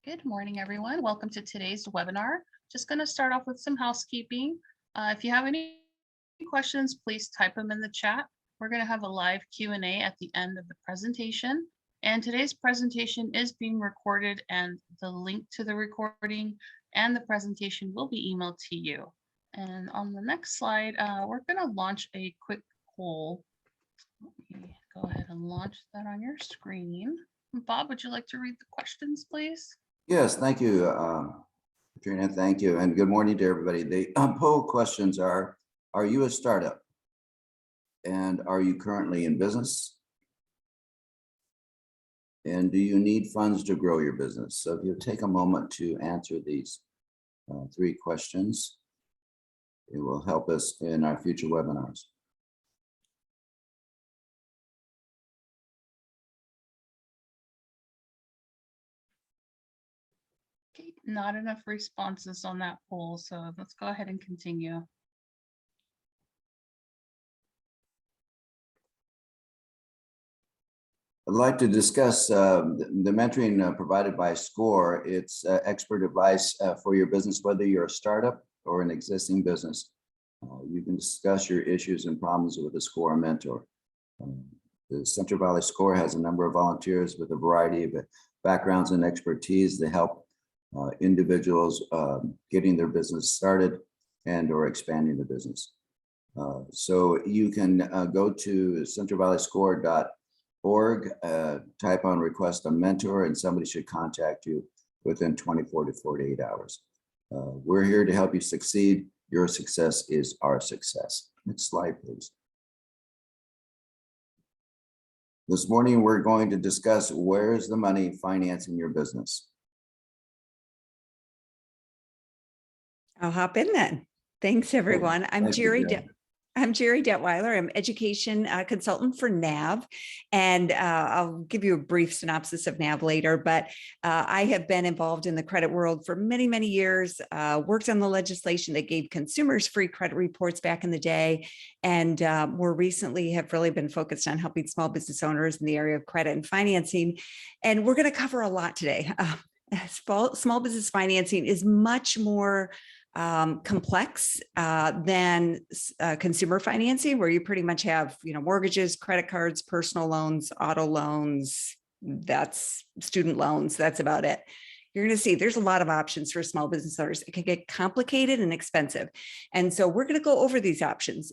Good morning, everyone. Welcome to today's webinar. Just going to start off with some housekeeping. If you have any questions, please type them in the chat. We're going to have a live Q&A at the end of the presentation. And today's presentation is being recorded, and the link to the recording and the presentation will be emailed to you. And on the next slide, we're going to launch a quick poll. Let me go ahead and launch that on your screen. Bob, would you like to read the questions, please? Yes, thank you, Katrina. Thank you, and good morning to everybody. The poll questions are you a startup? And are you currently in business? And do you need funds to grow your business? So if you take a moment to answer these three questions, it will help us in our future webinars. Okay, not enough responses on that poll, so let's go ahead and continue. I'd like to discuss the mentoring provided by SCORE. It's expert advice for your business, whether you're a startup or an existing business. You can discuss your issues and problems with a SCORE mentor. The Central Valley SCORE has a number of volunteers with a variety of backgrounds and expertise to help individuals getting their business started and or expanding the business. So you can go to centralvalleyscore.org, type on request a mentor, and somebody should contact you within 24 to 48 hours. We're here to help you succeed. Your success is our success. Next slide, please. This morning, we're going to discuss where's the money financing your business. I'll hop in then. Thanks, everyone. I'm Gerri Detweiler. I'm education consultant for NAV, and I'll give you a brief synopsis of NAV later, but I have been involved in the credit world for many, many years, worked on the legislation that gave consumers free credit reports back in the day, and more recently have really been focused on helping small business owners in the area of credit and financing. And we're going to cover a lot today. Small business financing is much more complex than consumer financing, where you pretty much have, mortgages, credit cards, personal loans, auto loans, that's student loans, that's about it. You're going to see there's a lot of options for small business owners. It can get complicated and expensive. And so we're going to go over these options.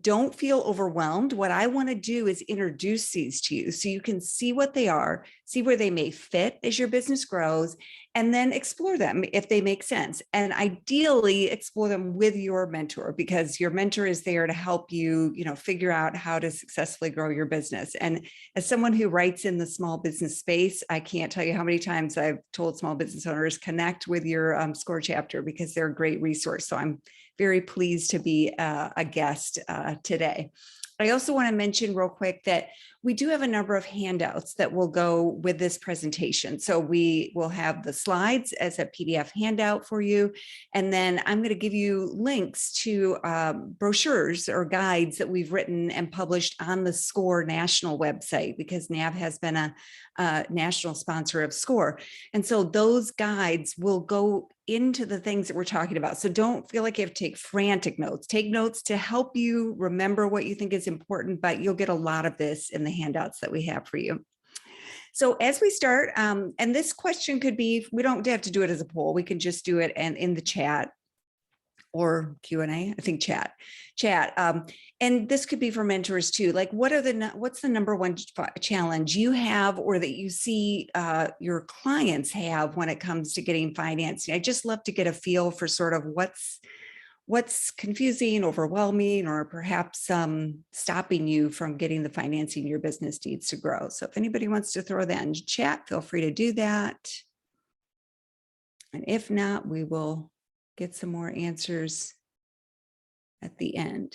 Don't feel overwhelmed. What I want to do is introduce these to you so you can see what they are, see where they may fit as your business grows, and then explore them if they make sense. And ideally explore them with your mentor, because your mentor is there to help you, figure out how to successfully grow your business. And as someone who writes in the small business space, I can't tell you how many times I've told small business owners, connect with your SCORE chapter, because they're a great resource. So I'm very pleased to be a guest today. I also want to mention real quick that we do have a number of handouts that will go with this presentation. So we will have the slides as a PDF handout for you. And then I'm going to give you links to brochures or guides that we've written and published on the SCORE national website, because NAV has been a national sponsor of SCORE. And so those guides will go into the things that we're talking about. So don't feel like you have to take frantic notes. Take notes to help you remember what you think is important, but you'll get a lot of this in the handouts that we have for you. So as we start, and this question could be, we don't have to do it as a poll. We can just do it and in the chat or Q&A, I think chat. And this could be for mentors too. Like, what's the number one challenge you have, or that you see your clients have when it comes to getting financing? I just love to get a feel for sort of what's confusing, overwhelming, or perhaps stopping you from getting the financing your business needs to grow. So if anybody wants to throw that in chat, feel free to do that. And if not, we will get some more answers at the end.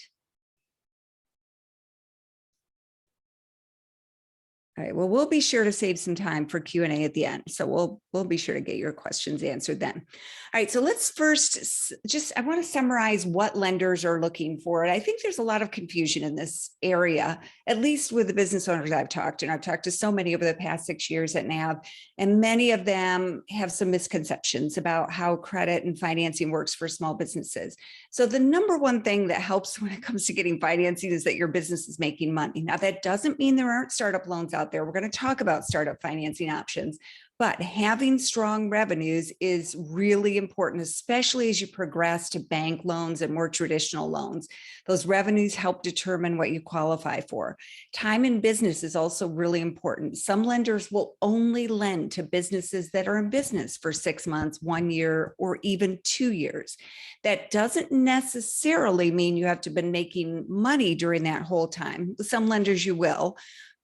All right, well, we'll be sure to save some time for Q&A at the end. So we'll be sure to get your questions answered then. All right, so let's first I want to summarize what lenders are looking for. And I think there's a lot of confusion in this area, at least with the business owners I've talked to. And I've talked to so many over the past 6 years at NAV, and many of them have some misconceptions about how credit and financing works for small businesses. So the number one thing that helps when it comes to getting financing is that your business is making money. Now, that doesn't mean there aren't startup loans out there. We're going to talk about startup financing options, but having strong revenues is really important, especially as you progress to bank loans and more traditional loans. Those revenues help determine what you qualify for. Time in business is also really important. Some lenders will only lend to businesses that are in business for 6 months, 1 year, or even 2 years. That doesn't necessarily mean you have to have been making money during that whole time. Some lenders you will,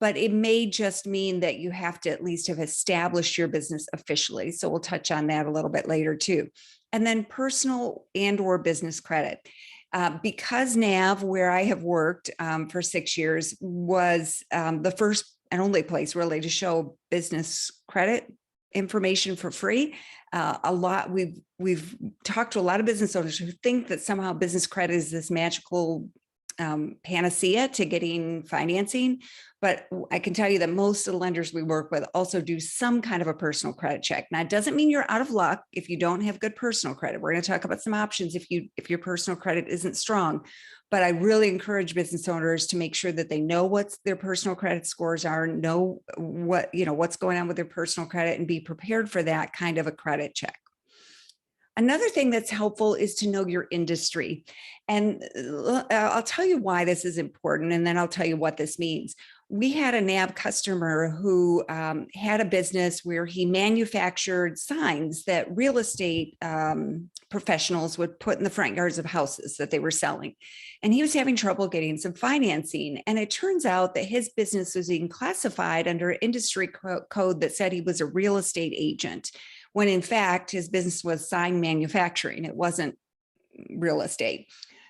but it may just mean that you have to at least have established your business officially. So we'll touch on that a little bit later too. And then personal and or business credit. Because NAV, where I have worked for 6 years, was the first and only place really to show business credit information for free. We've talked to a lot of business owners who think that somehow business credit is this magical panacea to getting financing. But I can tell you that most of the lenders we work with also do some kind of a personal credit check. Now, it doesn't mean you're out of luck if you don't have good personal credit. We're going to talk about some options if your personal credit isn't strong. But I really encourage business owners to make sure that they know what their personal credit scores are, know what's going on with their personal credit, and be prepared for that kind of a credit check. Another thing that's helpful is to know your industry. And I'll tell you why this is important, and then I'll tell you what this means. We had a NAV customer who had a business where he manufactured signs that real estate professionals would put in the front yards of houses that they were selling. And he was having trouble getting some financing. And it turns out that his business was being classified under an industry code that said he was a real estate agent, when in fact his business was sign manufacturing. It wasn't real estate.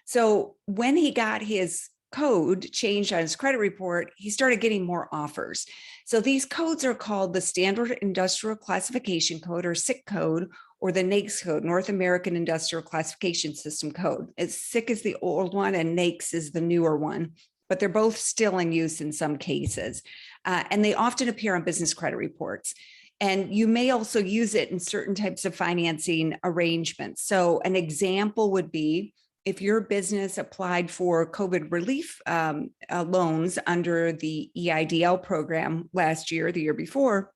So when he got his code changed on his credit report, he started getting more offers. So these codes are called the Standard Industrial Classification Code, or SIC code, or the NAICS code, North American Industrial Classification System code. SIC is the old one and NAICS is the newer one, but they're both still in use in some cases. And they often appear on business credit reports. And you may also use it in certain types of financing arrangements. So an example would be if your business applied for COVID relief loans under the EIDL program last year, the year before,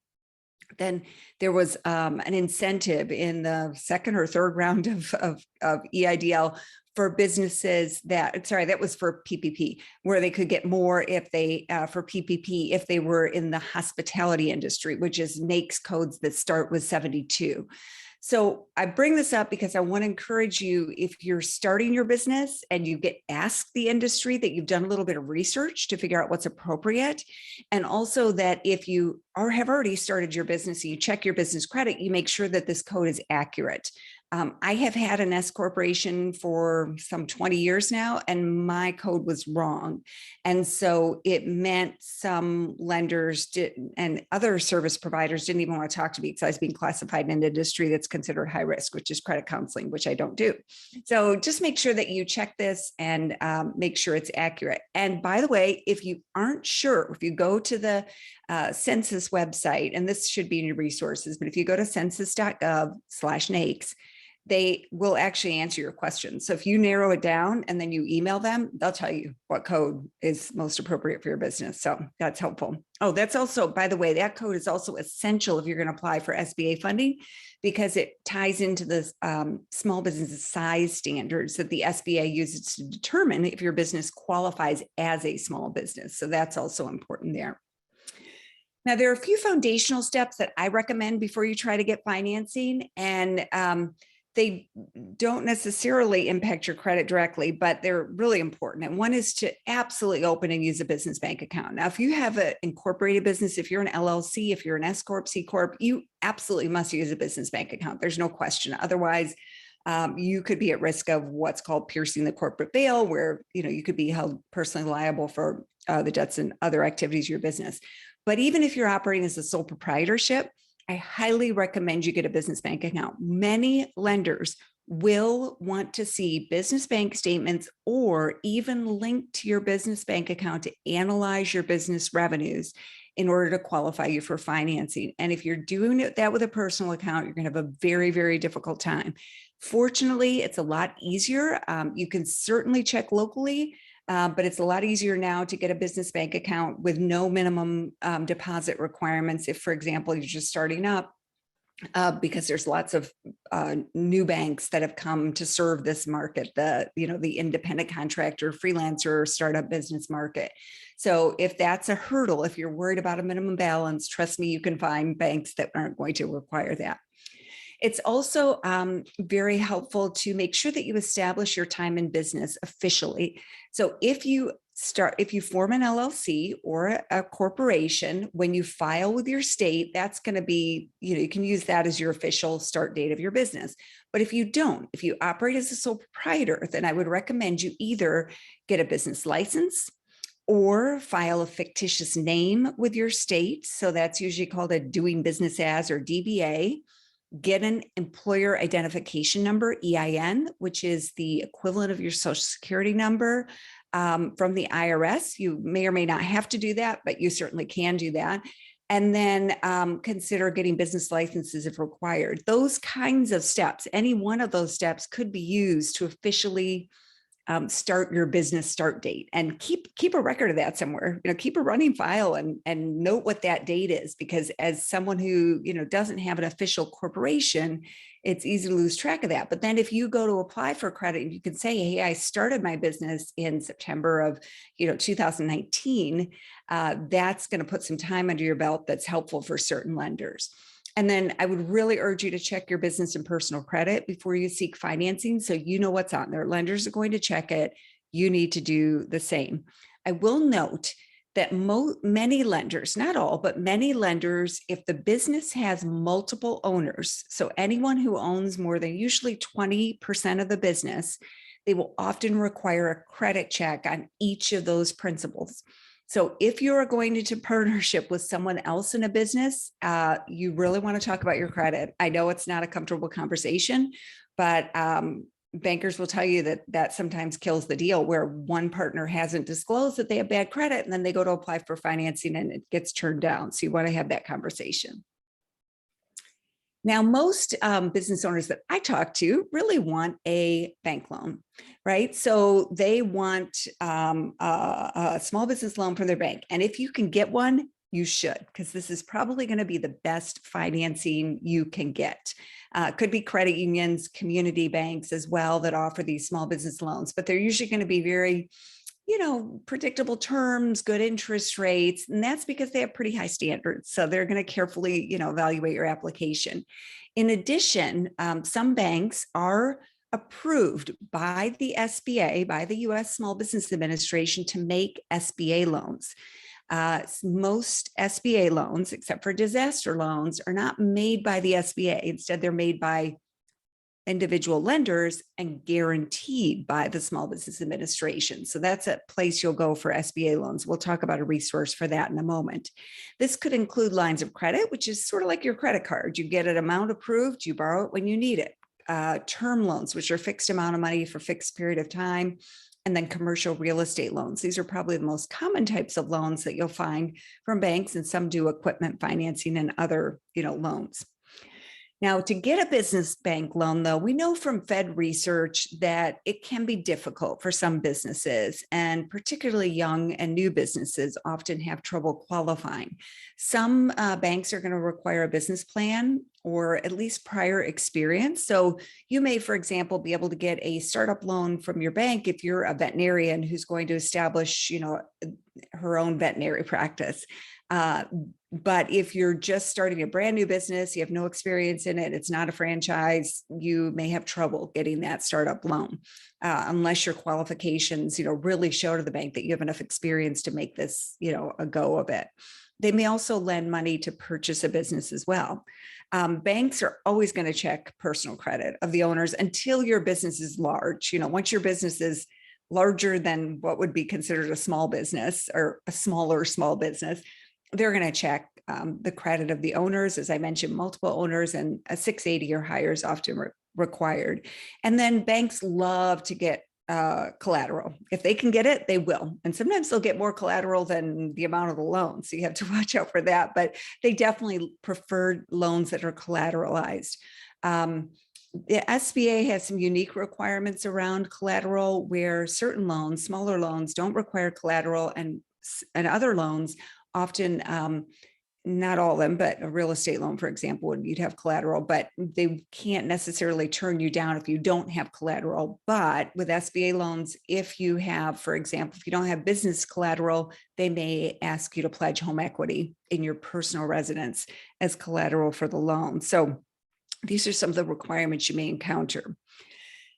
then there was an incentive in the second or third round of EIDL for businesses that was for PPP, where they could get more if they, for PPP, if they were in the hospitality industry, which is NAICS codes that start with 72. So I bring this up because I want to encourage you, if you're starting your business and you get asked the industry, that you've done a little bit of research to figure out what's appropriate. And also that if you have already started your business and you check your business credit, you make sure that this code is accurate. I have had an S corporation for some 20 years now, and my code was wrong. And so it meant some lenders and other service providers didn't even want to talk to me because I was being classified in an industry that's considered high risk, which is credit counseling, which I don't do. So just make sure that you check this and make sure it's accurate. And by the way, if you aren't sure, if you go to the census website, and this should be in your resources, but if you go to census.gov/NAICS, they will actually answer your questions. So if you narrow it down and then you email them, they'll tell you what code is most appropriate for your business. So that's helpful. Oh, that's also, by the way, that code is also essential if you're going to apply for SBA funding, because it ties into the small business size standards that the SBA uses to determine if your business qualifies as a small business. So that's also important there. Now, there are a few foundational steps that I recommend before you try to get financing, and they don't necessarily impact your credit directly, but they're really important. And one is to absolutely open and use a business bank account. Now, if you have an incorporated business, if you're an LLC, if you're an S Corp, C Corp, you absolutely must use a business bank account. There's no question. Otherwise, you could be at risk of what's called piercing the corporate veil, where you could be held personally liable for the debts and other activities of your business. But even if you're operating as a sole proprietorship, I highly recommend you get a business bank account. Many lenders will want to see business bank statements or even link to your business bank account to analyze your business revenues in order to qualify you for financing. And if you're doing that with a personal account, you're going to have a very, very difficult time. Fortunately, it's a lot easier. You can certainly check locally, but it's a lot easier now to get a business bank account with no minimum deposit requirements. If, for example, you're just starting up, because there's lots of new banks that have come to serve this market, the independent contractor, freelancer, startup business market. So if that's a hurdle, if you're worried about a minimum balance, trust me, you can find banks that aren't going to require that. It's also very helpful to make sure that you establish your time in business officially. So if you form an LLC or a corporation, when you file with your state, that's going to be, you can use that as your official start date of your business. But if you don't, if you operate as a sole proprietor, then I would recommend you either get a business license or file a fictitious name with your state. So that's usually called a doing business as, or DBA. Get an employer identification number, EIN, which is the equivalent of your social security number from the IRS. You may or may not have to do that, but you certainly can do that. And then consider getting business licenses if required. Those kinds of steps, any one of those steps could be used to officially start your business start date, and keep a record of that somewhere. Keep a running file and note what that date is, because as someone who doesn't have an official corporation, it's easy to lose track of that. But then if you go to apply for credit, you can say, hey, I started my business in September of 2019. That's going to put some time under your belt. That's helpful for certain lenders. And then I would really urge you to check your business and personal credit before you seek financing, so you know what's on there. Lenders are going to check it. You need to do the same. I will note that many lenders, not all, but many lenders, if the business has multiple owners, so anyone who owns more than usually 20% of the business, they will often require a credit check on each of those principals. So if you're going into partnership with someone else in a business, you really want to talk about your credit. I know it's not a comfortable conversation, but bankers will tell you that sometimes kills the deal, where one partner hasn't disclosed that they have bad credit, and then they go to apply for financing and it gets turned down. So you want to have that conversation. Now, most business owners that I talk to really want a bank loan, right? So they want a small business loan from their bank. And if you can get one, you should, because this is probably going to be the best financing you can get. Could be credit unions, community banks as well that offer these small business loans, but they're usually going to be very predictable terms, good interest rates, and that's because they have pretty high standards. So they're going to carefully, evaluate your application. In addition, some banks are approved by the SBA, by the U.S. Small Business Administration, to make SBA loans. Most SBA loans, except for disaster loans, are not made by the SBA. Instead, they're made by individual lenders and guaranteed by the Small Business Administration. So that's a place you'll go for SBA loans. We'll talk about a resource for that in a moment. This could include lines of credit, which is sort of like your credit card. You get an amount approved, you borrow it when you need it. Term loans, which are fixed amount of money for fixed period of time. And then commercial real estate loans. These are probably the most common types of loans that you'll find from banks, and some do equipment financing and other, loans. Now, to get a business bank loan, though, we know from Fed research that it can be difficult for some businesses, and particularly young and new businesses often have trouble qualifying. Some banks are going to require a business plan or at least prior experience. So you may, for example, be able to get a startup loan from your bank if you're a veterinarian who's going to establish, her own veterinary practice. But if you're just starting a brand new business, you have no experience in it, it's not a franchise, you may have trouble getting that startup loan unless your qualifications, really show to the bank that you have enough experience to make this, a go of it. They may also lend money to purchase a business as well. Banks are always going to check personal credit of the owners until your business is large. Once your business is larger than what would be considered a small business or a smaller small business, they're going to check the credit of the owners. As I mentioned, multiple owners, and a 680 or higher is often required. And then banks love to get collateral. If they can get it, they will. And sometimes they'll get more collateral than the amount of the loan. So you have to watch out for that, but they definitely prefer loans that are collateralized. The SBA has some unique requirements around collateral, where certain loans, smaller loans, don't require collateral, and other loans often, not all of them, but a real estate loan, for example, you'd have collateral, but they can't necessarily turn you down if you don't have collateral. But with SBA loans, if you have, for example, if you don't have business collateral, they may ask you to pledge home equity in your personal residence as collateral for the loan. So these are some of the requirements you may encounter.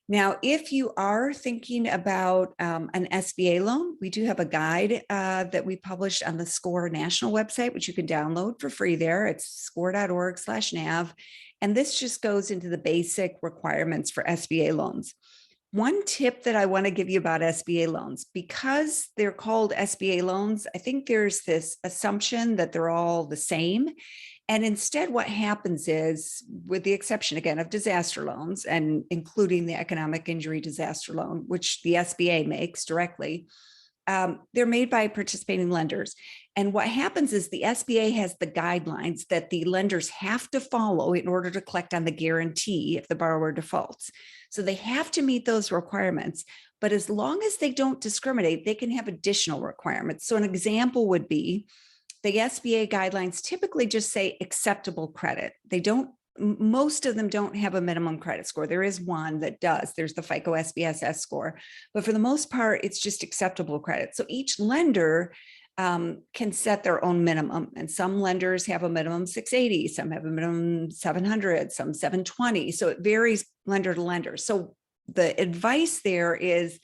Now, if you are thinking about an SBA loan, we do have a guide that we published on the SCORE national website, which you can download for free there. It's score.org/nav. And this just goes into the basic requirements for SBA loans. One tip that I want to give you about SBA loans, because they're called SBA loans, I think there's this assumption that they're all the same. And instead, what happens is, with the exception, again, of disaster loans, and including the economic injury disaster loan, which the SBA makes directly, they're made by participating lenders. And what happens is the SBA has the guidelines that the lenders have to follow in order to collect on the guarantee if the borrower defaults. So they have to meet those requirements. But as long as they don't discriminate, they can have additional requirements. So an example would be, the SBA guidelines typically just say acceptable credit. They don't, most of them don't have a minimum credit score. There is one that does. There's the FICO SBSS score, but for the most part, it's just acceptable credit. So each lender can set their own minimum, and some lenders have a minimum 680, some have a minimum 700, some 720. So it varies lender to lender. So the advice there is,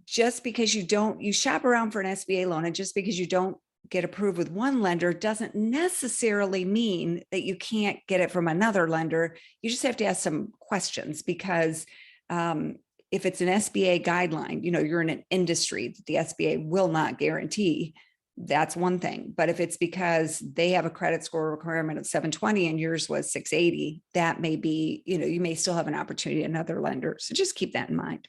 just because you shop around for an SBA loan, and just because you don't get approved with one lender doesn't necessarily mean that you can't get it from another lender. You just have to ask some questions, because if it's an SBA guideline, you're in an industry that the SBA will not guarantee. That's one thing. But if it's because they have a credit score requirement of 720 and yours was 680, that may be, you may still have an opportunity at another lender. So just keep that in mind.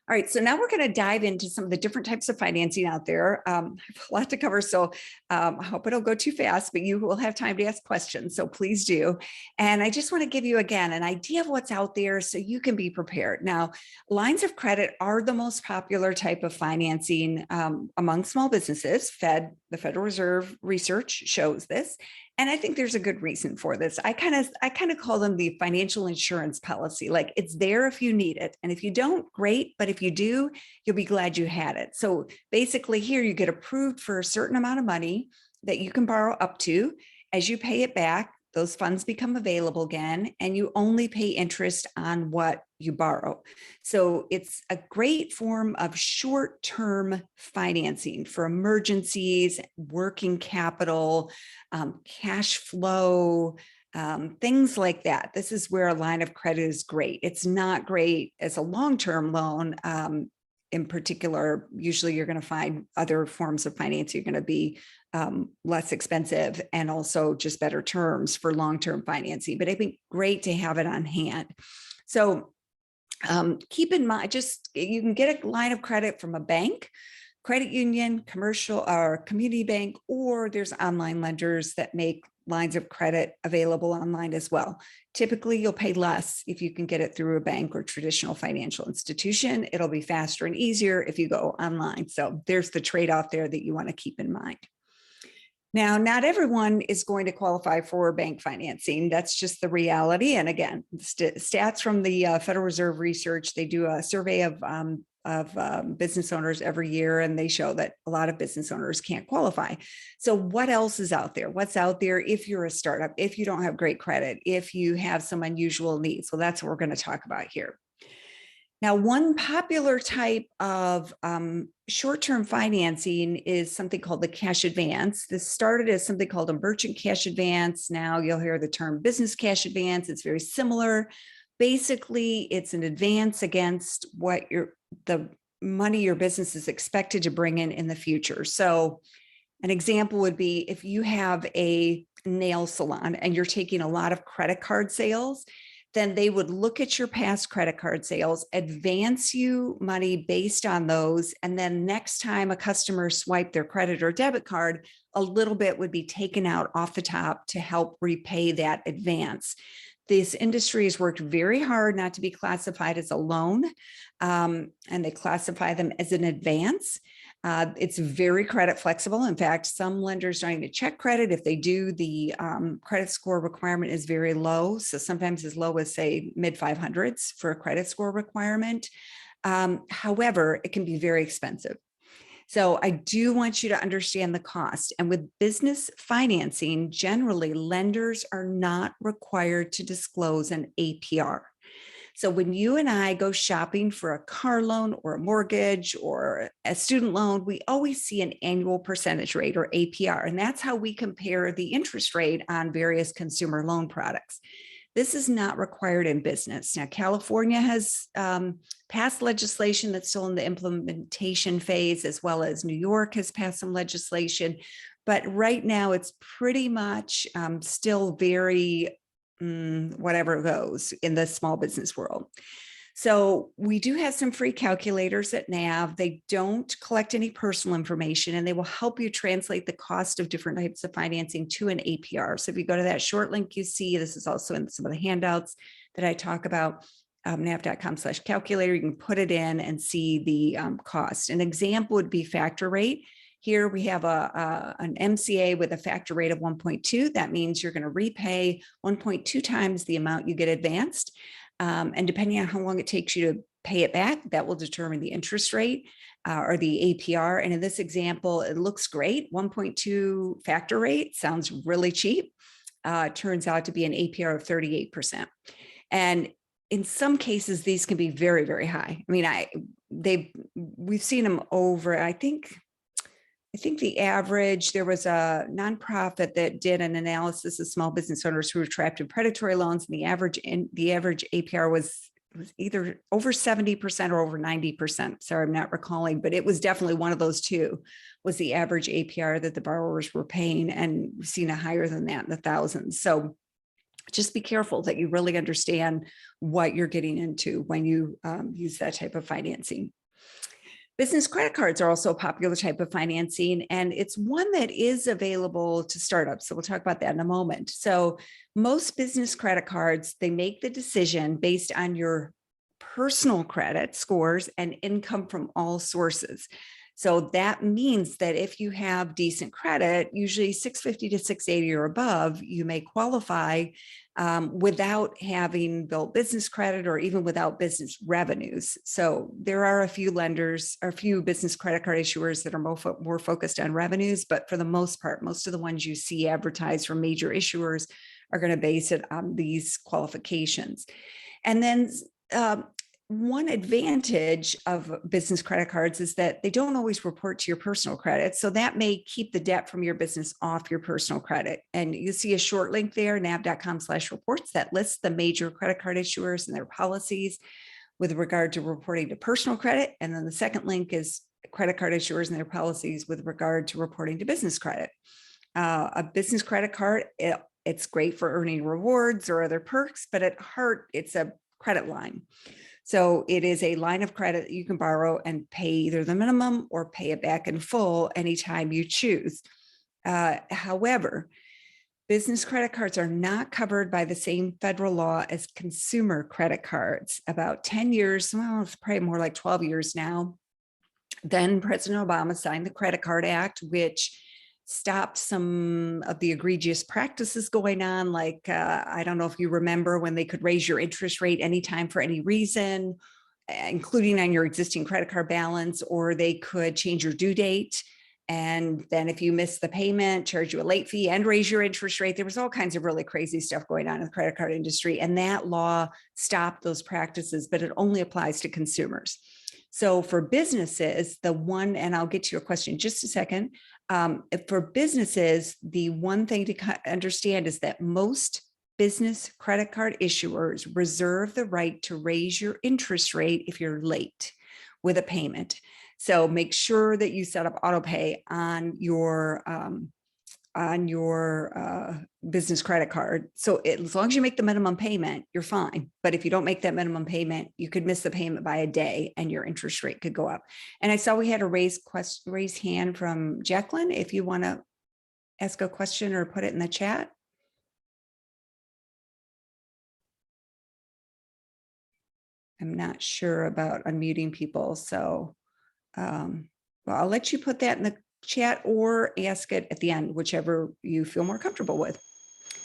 All right, so now we're going to dive into some of the different types of financing out there. I have a lot to cover, so I hope I don't go too fast, but you will have time to ask questions, so please do. And I just want to give you, again, an idea of what's out there so you can be prepared. Now, lines of credit are the most popular type of financing among small businesses. The Federal Reserve research shows this. And I think there's a good reason for this. I kind of call them the financial insurance policy. Like, it's there if you need it. And if you don't, great. But if you do, you'll be glad you had it. So basically here you get approved for a certain amount of money that you can borrow up to. As you pay it back, those funds become available again, and you only pay interest on what you borrow. So it's a great form of short-term financing for emergencies, working capital, cash flow, things like that. This is where a line of credit is great. It's not great as a long-term loan. In particular, usually you're going to find other forms of financing are going to be less expensive and also just better terms for long-term financing. But I think great to have it on hand. So keep in mind, you can get a line of credit from a bank, credit union, commercial or community bank, or there's online lenders that make lines of credit available online as well. Typically, you'll pay less if you can get it through a bank or traditional financial institution. It'll be faster and easier if you go online. So there's the trade-off there that you want to keep in mind. Now, not everyone is going to qualify for bank financing. That's just the reality. And again, stats from the Federal Reserve research, they do a survey of business owners every year, and they show that a lot of business owners can't qualify. So what else is out there? What's out there if you're a startup, if you don't have great credit, if you have some unusual needs? Well, that's what we're going to talk about here. Now, one popular type of short-term financing is something called the cash advance. This started as something called a merchant cash advance. Now you'll hear the term business cash advance. It's very similar, Basically, it's an advance against what the money your business is expected to bring in the future. So an example would be if you have a nail salon and you're taking a lot of credit card sales, then they would look at your past credit card sales, advance you money based on those. And then next time a customer swiped their credit or debit card, a little bit would be taken out off the top to help repay that advance. This industry has worked very hard not to be classified as a loan, and they classify them as an advance. It's very credit flexible. In fact, some lenders don't even check credit. If they do, the credit score requirement is very low. So sometimes as low as, say, mid 500s for a credit score requirement. However, it can be very expensive. So I do want you to understand the cost. And with business financing, generally lenders are not required to disclose an APR. So when you and I go shopping for a car loan or a mortgage or a student loan, we always see an annual percentage rate or APR. And that's how we compare the interest rate on various consumer loan products. This is not required in business. Now, California has passed legislation that's still in the implementation phase, as well as New York has passed some legislation. But right now, it's pretty much still very whatever goes in the small business world. So we do have some free calculators at NAV. They don't collect any personal information, and they will help you translate the cost of different types of financing to an APR. So if you go to that short link you see, this is also in some of the handouts that I talk about, nav.com/calculator, you can put it in and see the cost. An example would be factor rate. Here we have an MCA with a factor rate of 1.2. That means you're going to repay 1.2 times the amount you get advanced. And depending on how long it takes you to pay it back, that will determine the interest rate or the APR. And in this example, it looks great. 1.2 factor rate sounds really cheap. Turns out to be an APR of 38%. And in some cases, these can be very, very high. I mean, we've seen them over, I think the average, there was a nonprofit that did an analysis of small business owners who were trapped in predatory loans, and the average APR was either over 70% or over 90%. Sorry, I'm not recalling, but it was definitely one of those two was the average APR that the borrowers were paying, and we've seen a higher than that in the thousands. So just be careful that you really understand what you're getting into when you use that type of financing. Business credit cards are also a popular type of financing, and it's one that is available to startups. So we'll talk about that in a moment. So most business credit cards, they make the decision based on your personal credit scores and income from all sources. So that means that if you have decent credit, usually 650 to 680 or above, you may qualify without having built business credit or even without business revenues. So there are a few lenders or a few business credit card issuers that are more focused on revenues, but for the most part, most of the ones you see advertised from major issuers are going to base it on these qualifications. And then one advantage of business credit cards is that they don't always report to your personal credit. So that may keep the debt from your business off your personal credit. And you see a short link there, nav.com/reports, that lists the major credit card issuers and their policies with regard to reporting to personal credit. And then the second link is credit card issuers and their policies with regard to reporting to business credit. A business credit card, it's great for earning rewards or other perks, but at heart, it's a credit line. So it is a line of credit that you can borrow and pay either the minimum or pay it back in full anytime you choose. However, business credit cards are not covered by the same federal law as consumer credit cards. About 10 years, well, it's probably more like 12 years now, then President Obama signed the Credit Card Act, which stopped some of the egregious practices going on. Like, I don't know if you remember when they could raise your interest rate anytime for any reason, including on your existing credit card balance, or they could change your due date. And then if you miss the payment, charge you a late fee and raise your interest rate. There was all kinds of really crazy stuff going on in the credit card industry. And that law stopped those practices, but it only applies to consumers. So for businesses, and I'll get to your question in just a second, for businesses, the one thing to understand is that most business credit card issuers reserve the right to raise your interest rate if you're late with a payment. So make sure that you set up auto pay on your business credit card. So as long as you make the minimum payment, you're fine. But if you don't make that minimum payment, you could miss the payment by a day and your interest rate could go up. And I saw we had a raise hand from Jacqueline. If you want to ask a question or put it in the chat. I'm not sure about unmuting people. So, well, I'll let you put that in the chat or ask it at the end, whichever you feel more comfortable with.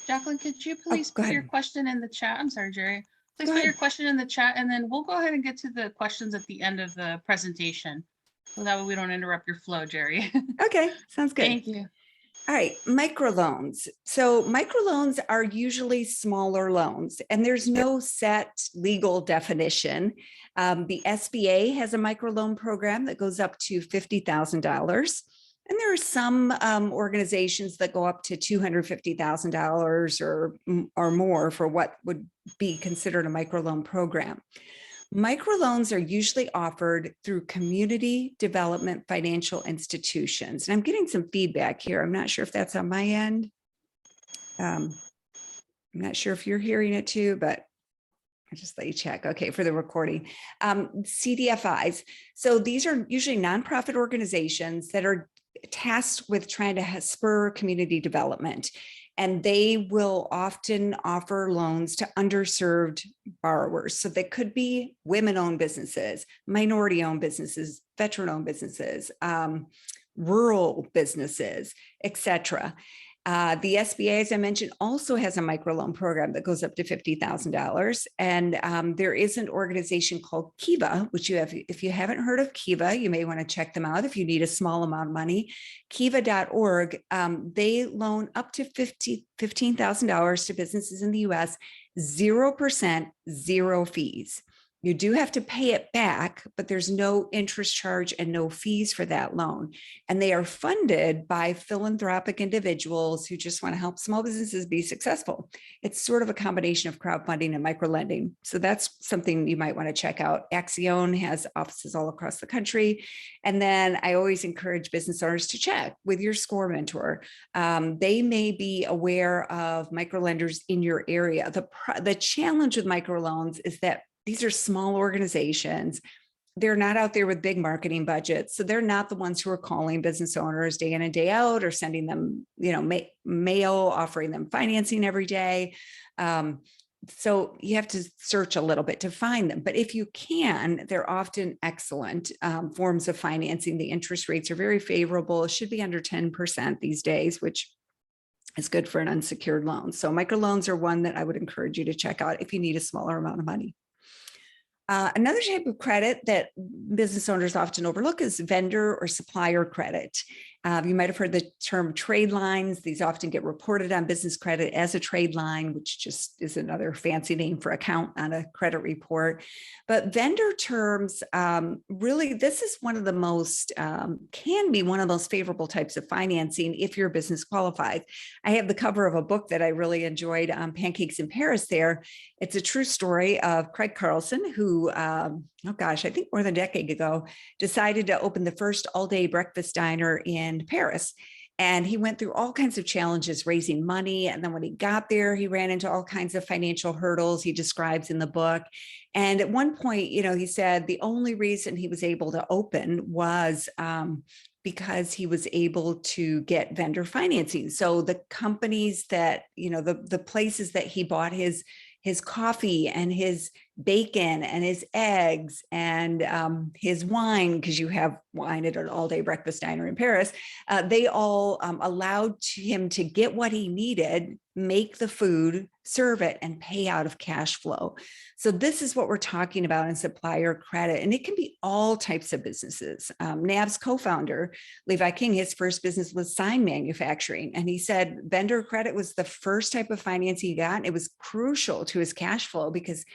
Jacqueline, could you please go put your ahead. question in the chat? I'm sorry, Gerri. Please Go put your ahead. question in the chat, and then we'll go ahead and get to the questions at the end of the presentation. So that way we don't interrupt your flow, Gerri. Okay, sounds good. Thank you. All right, microloans. So microloans are usually smaller loans, and there's no set legal definition. The SBA has a microloan program that goes up to $50,000. And there are some organizations that go up to $250,000 or more for what would be considered a microloan program. Microloans are usually offered through community development financial institutions. And I'm getting some feedback here. I'm not sure if that's on my end. I'm not sure if you're hearing it too, but I'll just let you check. Okay, for the recording. CDFIs. So these are usually nonprofit organizations that are tasked with trying to spur community development. And they will often offer loans to underserved borrowers. So they could be women-owned businesses, minority-owned businesses, veteran-owned businesses, rural businesses, etc. The SBA, as I mentioned, also has a microloan program that goes up to $50,000. And there is an organization called Kiva, which you have, if you haven't heard of Kiva, you may want to check them out if you need a small amount of money. Kiva.org, they loan up to $15,000 to businesses in the US, 0%, zero fees. You do have to pay it back, but there's no interest charge and no fees for that loan. And they are funded by philanthropic individuals who just want to help small businesses be successful. It's sort of a combination of crowdfunding and microlending. So that's something you might want to check out. Axion has offices all across the country. And then I always encourage business owners to check with your SCORE mentor. They may be aware of microlenders in your area. The challenge with microloans is that these are small organizations. They're not out there with big marketing budgets. So they're not the ones who are calling business owners day in and day out or sending them, mail, offering them financing every day. So you have to search a little bit to find them. But if you can, they're often excellent forms of financing. The interest rates are very favorable. It should be under 10% these days, which is good for an unsecured loan. So microloans are one that I would encourage you to check out if you need a smaller amount of money. Another type of credit that business owners often overlook is vendor or supplier credit. You might have heard the term trade lines. These often get reported on business credit as a trade line, which just is another fancy name for account on a credit report. But vendor terms, really, this is one of the most, can be one of those favorable types of financing if your business qualifies. I have the cover of a book that I really enjoyed, Pancakes in Paris there. It's a true story of Craig Carlson, who, oh gosh, I think more than a decade ago, decided to open the first all-day breakfast diner in Paris. And he went through all kinds of challenges raising money. And then when he got there, he ran into all kinds of financial hurdles he describes in the book. And at one point, he said the only reason he was able to open was because he was able to get vendor financing. So the companies that, the places that he bought his coffee and his bacon and his eggs and his wine, because you have wine at an all-day breakfast diner in Paris, they all allowed him to get what he needed, make the food, serve it, and pay out of cash flow. So this is what we're talking about in supplier credit, and it can be all types of businesses. NAV's co-founder, Levi King, his first business was sign manufacturing, and he said vendor credit was the first type of financing he got. It was crucial to his cash flow because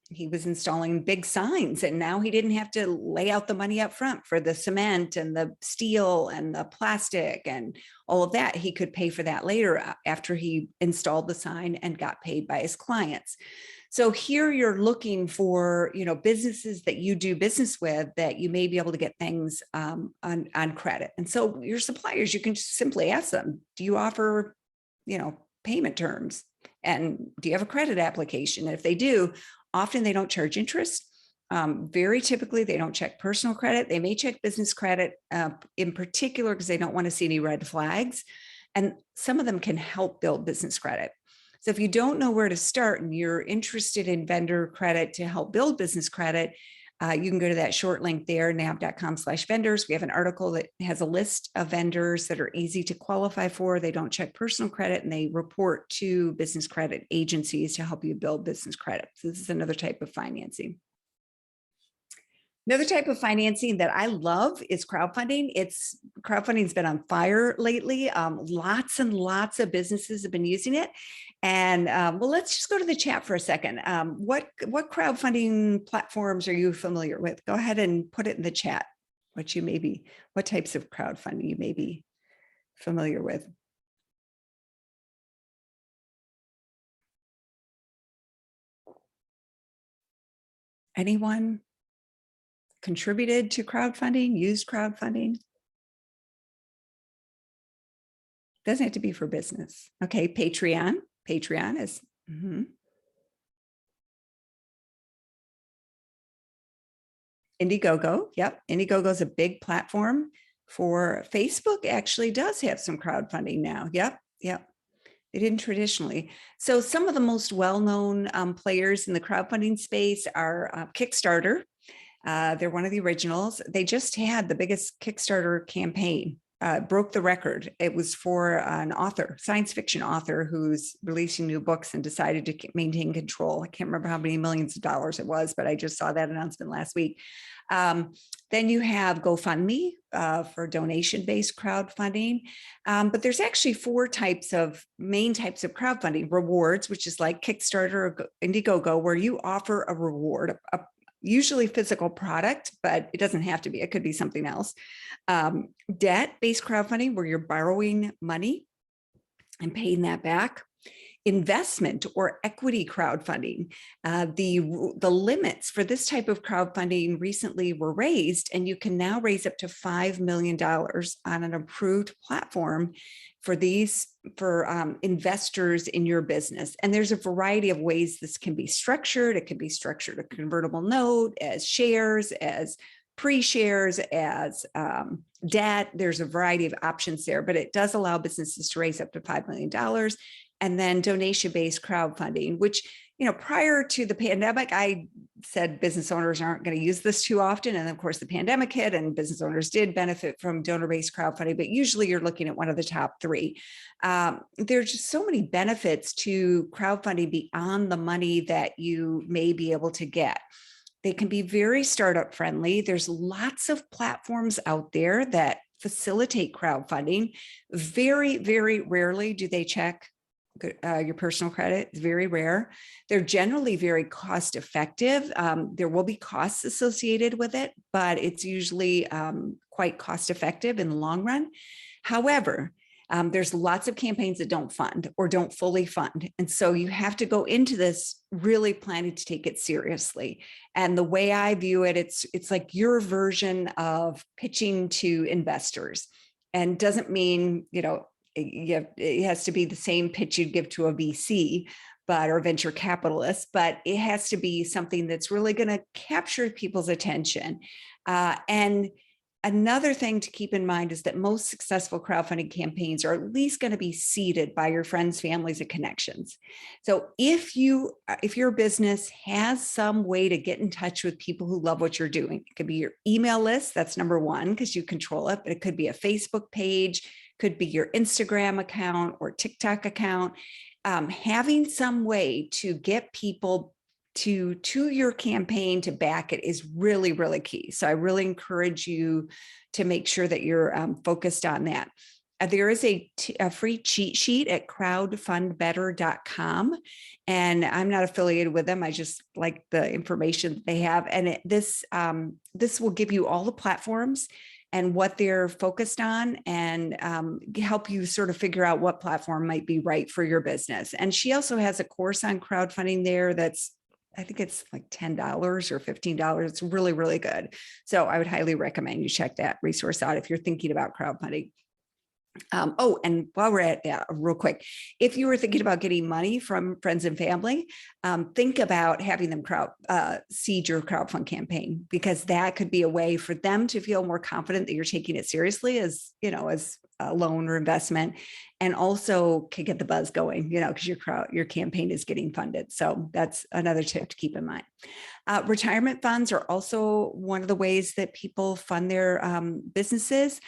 He was installing big signs, and now he didn't have to lay out the money up front for the cement and the steel and the plastic and all of that. He could pay for that later after he installed the sign and got paid by his clients. So here you're looking for, businesses that you do business with that you may be able to get things on credit. And so your suppliers, you can just simply ask them, do you offer, payment terms? And do you have a credit application? And if they do, often they don't charge interest. Very typically, they don't check personal credit. They may check business credit in particular because they don't want to see any red flags. And some of them can help build business credit. So if you don't know where to start and you're interested in vendor credit to help build business credit, you can go to that short link there, nav.com/vendors. We have an article that has a list of vendors that are easy to qualify for. They don't check personal credit and they report to business credit agencies to help you build business credit. So this is another type of financing. Another type of financing that I love is crowdfunding. Crowdfunding's been on fire lately. Lots and lots of businesses have been using it. And well, let's just go to the chat for a second. What crowdfunding platforms are you familiar with? Go ahead and put it in the chat. What types of crowdfunding you may be familiar with. Anyone contributed to crowdfunding, used crowdfunding? Doesn't have to be for business. Okay, Patreon. Patreon is. Indiegogo. Yep, Indiegogo is a big platform for Facebook. Actually, does have some crowdfunding now. Yep. They didn't traditionally. So some of the most well-known players in the crowdfunding space are Kickstarter. They're one of the originals. They just had the biggest Kickstarter campaign, broke the record. It was for an author, science fiction author, who's releasing new books and decided to maintain control. I can't remember how many millions of dollars it was, but I just saw that announcement last week. Then you have GoFundMe for donation-based crowdfunding. But there's actually four main types of crowdfunding. Rewards, which is like Kickstarter or Indiegogo, where you offer a reward, usually physical product, but it doesn't have to be. It could be something else. Debt-based crowdfunding, where you're borrowing money and paying that back. Investment or equity crowdfunding. The limits for this type of crowdfunding recently were raised, and you can now raise up to $5 million on an approved platform for investors in your business. And there's a variety of ways this can be structured. It can be structured a convertible note, as shares, as pre-shares, as debt. There's a variety of options there, but it does allow businesses to raise up to $5 million. And then donation-based crowdfunding, which, prior to the pandemic, I said business owners aren't going to use this too often. And of course, the pandemic hit and business owners did benefit from donor-based crowdfunding, but usually you're looking at one of the top three. There's just so many benefits to crowdfunding beyond the money that you may be able to get. They can be very startup friendly. There's lots of platforms out there that facilitate crowdfunding. Very, very rarely do they check your personal credit. Is very rare. They're generally very cost effective. There will be costs associated with it, but it's usually quite cost effective in the long run. However, there's lots of campaigns that don't fund or don't fully fund. And so you have to go into this really planning to take it seriously. And the way I view it, it's like your version of pitching to investors, and doesn't mean, it has to be the same pitch you'd give to a VC, or venture capitalist, but it has to be something that's really going to capture people's attention. And another thing to keep in mind is that most successful crowdfunding campaigns are at least going to be seeded by your friends, families, and connections. So if your business has some way to get in touch with people who love what you're doing, it could be your email list. That's number one, because you control it, but it could be a Facebook page, could be your Instagram account or TikTok account. Having some way to get people to your campaign to back it is really, really key. So I really encourage you to make sure that you're focused on that. There is a free cheat sheet at crowdfundbetter.com. And I'm not affiliated with them. I just like the information that they have. And this will give you all the platforms and what they're focused on, and help you sort of figure out what platform might be right for your business. And she also has a course on crowdfunding there that's, I think it's like $10 or $15. It's really, really good. So I would highly recommend you check that resource out if you're thinking about crowdfunding. Oh, and while we're at that, real quick, if you were thinking about getting money from friends and family, think about having them seed your crowdfund campaign, because that could be a way for them to feel more confident that you're taking it seriously as, as a loan or investment, and also can get the buzz going, because your campaign is getting funded. So that's another tip to keep in mind. Retirement funds are also one of the ways that people fund their businesses.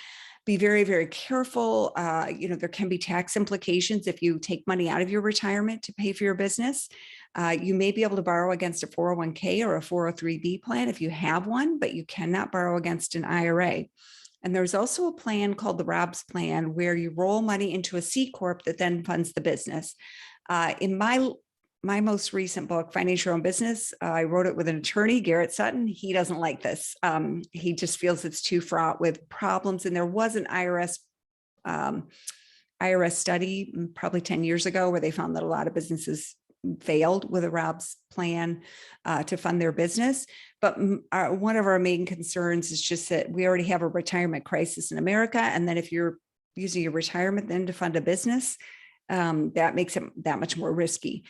Be very, very careful. There can be tax implications if you take money out of your retirement to pay for your business. You may be able to borrow against a 401k or a 403b plan if you have one, but you cannot borrow against an IRA. And there's also a plan called the Rob's plan, where you roll money into a C Corp that then funds the business. In my most recent book, Finance Your Own Business, I wrote it with an attorney, Garrett Sutton. He doesn't like this. He just feels it's too fraught with problems. And there was an IRS study probably 10 years ago where they found that a lot of businesses failed with a Rob's plan to fund their business. But one of our main concerns is just that we already have a retirement crisis in America. And then if you're using your retirement then to fund a business, that makes it that much more risky.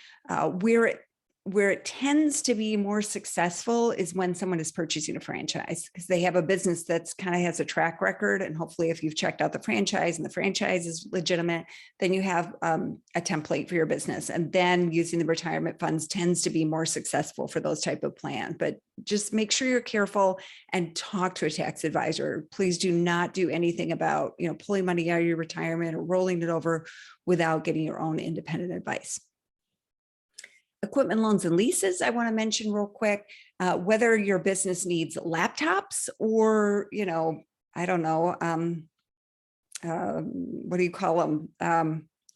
Where it tends to be more successful is when someone is purchasing a franchise, because they have a business that's kind of has a track record. And hopefully if you've checked out the franchise and the franchise is legitimate, then you have a template for your business. And then using the retirement funds tends to be more successful for those type of plans. But just make sure you're careful and talk to a tax advisor. Please do not do anything about, pulling money out of your retirement or rolling it over without getting your own independent advice. Equipment loans and leases, I want to mention real quick, whether your business needs laptops or, I don't know, what do you call them?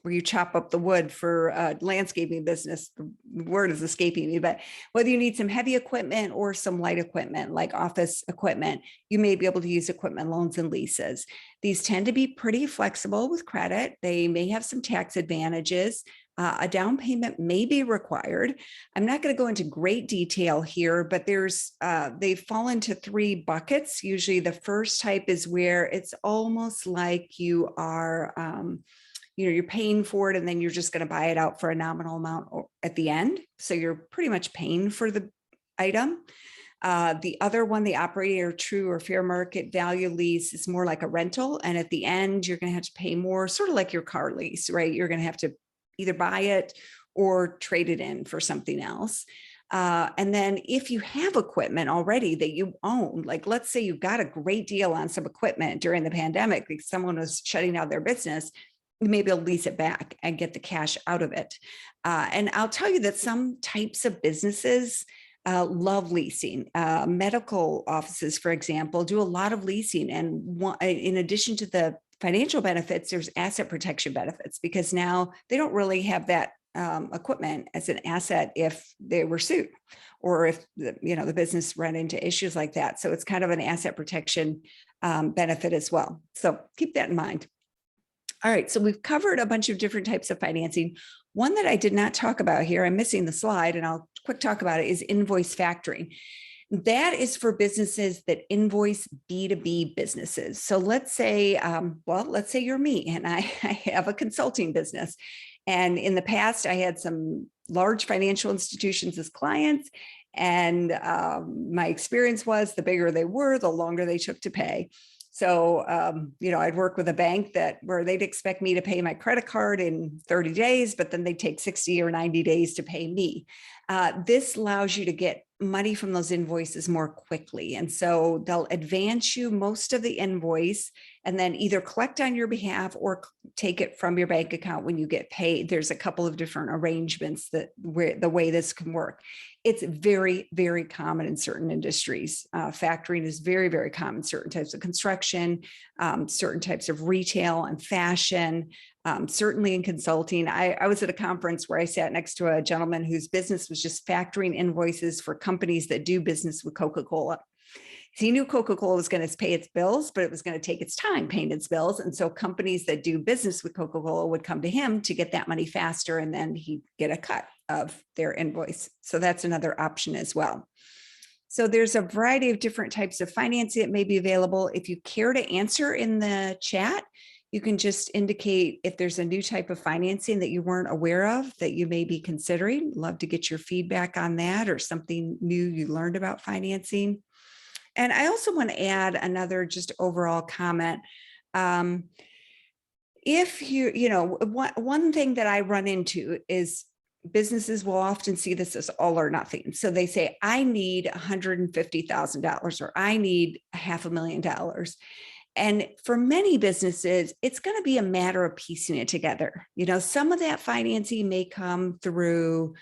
Where you chop up the wood for landscaping business. The word is escaping me, but whether you need some heavy equipment or some light equipment like office equipment, you may be able to use equipment loans and leases. These tend to be pretty flexible with credit. They may have some tax advantages. A down payment may be required. I'm not going to go into great detail here, but they fall into three buckets. Usually the first type is where it's almost like you are, you're paying for it and then you're just going to buy it out for a nominal amount at the end. So you're pretty much paying for the item. The other one, the operating or true or fair market value lease, is more like a rental. And at the end, you're going to have to pay more, sort of like your car lease, right? You're going to have to either buy it or trade it in for something else. And then if you have equipment already that you own, like let's say you got a great deal on some equipment during the pandemic, like someone was shutting down their business, you may be able to lease it back and get the cash out of it. And I'll tell you that some types of businesses love leasing. Medical offices, for example, do a lot of leasing. And in addition to the financial benefits, there's asset protection benefits, because now they don't really have that equipment as an asset if they were sued or if the business ran into issues like that. So it's kind of an asset protection benefit as well. So keep that in mind. All right, so we've covered a bunch of different types of financing. One that I did not talk about here, I'm missing the slide, and I'll quick talk about it, is invoice factoring. That is for businesses that invoice B2B businesses. So let's say, let's say you're me and I have a consulting business. And in the past, I had some large financial institutions as clients. And my experience was the bigger they were, the longer they took to pay. So, I'd work with a bank where they'd expect me to pay my credit card in 30 days, but then they'd take 60 or 90 days to pay me. This allows you to get money from those invoices more quickly. And so they'll advance you most of the invoice and then either collect on your behalf or take it from your bank account when you get paid. There's a couple of different arrangements that where the way this can work. It's very, very common in certain industries. Factoring is very, very common, certain types of construction, certain types of retail and fashion, certainly in consulting. I was at a conference where I sat next to a gentleman whose business was just factoring invoices for companies that do business with Coca-Cola. He knew Coca-Cola was going to pay its bills, but it was going to take its time paying its bills. And so companies that do business with Coca-Cola would come to him to get that money faster, and then he'd get a cut of their invoice. So that's another option as well. So there's a variety of different types of financing that may be available. If you care to answer in the chat, you can just indicate if there's a new type of financing that you weren't aware of that you may be considering. Love to get your feedback on that, or something new you learned about financing. And I also want to add another just overall comment. If one thing that I run into is businesses will often see this as all or nothing. So they say, I need $150,000 or I need $500,000. And for many businesses, it's going to be a matter of piecing it together. Some of that financing may come through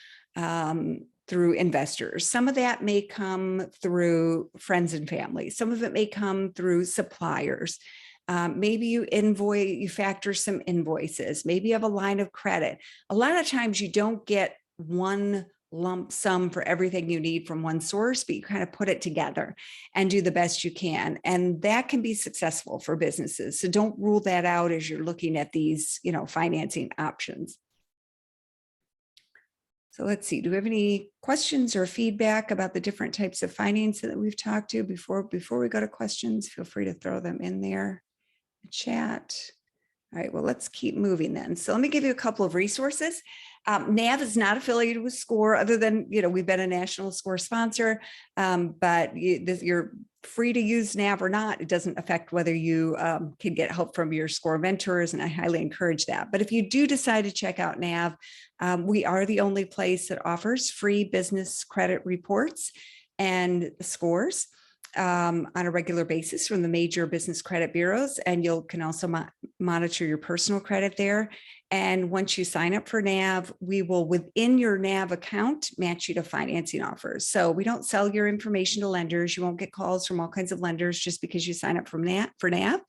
investors. Some of that may come through friends and family. Some of it may come through suppliers. Maybe you factor some invoices. Maybe you have a line of credit. A lot of times you don't get one lump sum for everything you need from one source, but you kind of put it together and do the best you can. And that can be successful for businesses. So don't rule that out as you're looking at these, financing options. So let's see, do we have any questions or feedback about the different types of financing that we've talked to before we go to questions? Feel free to throw them in there, the chat. All right, well, let's keep moving then. So let me give you a couple of resources. NAV is not affiliated with SCORE, other than, we've been a national SCORE sponsor, but you're free to use NAV or not. It doesn't affect whether you can get help from your SCORE mentors, and I highly encourage that. But if you do decide to check out NAV, we are the only place that offers free business credit reports and scores on a regular basis from the major business credit bureaus. And you can also monitor your personal credit there. And once you sign up for NAV, we will, within your NAV account, match you to financing offers. So we don't sell your information to lenders. You won't get calls from all kinds of lenders just because you sign up for NAV.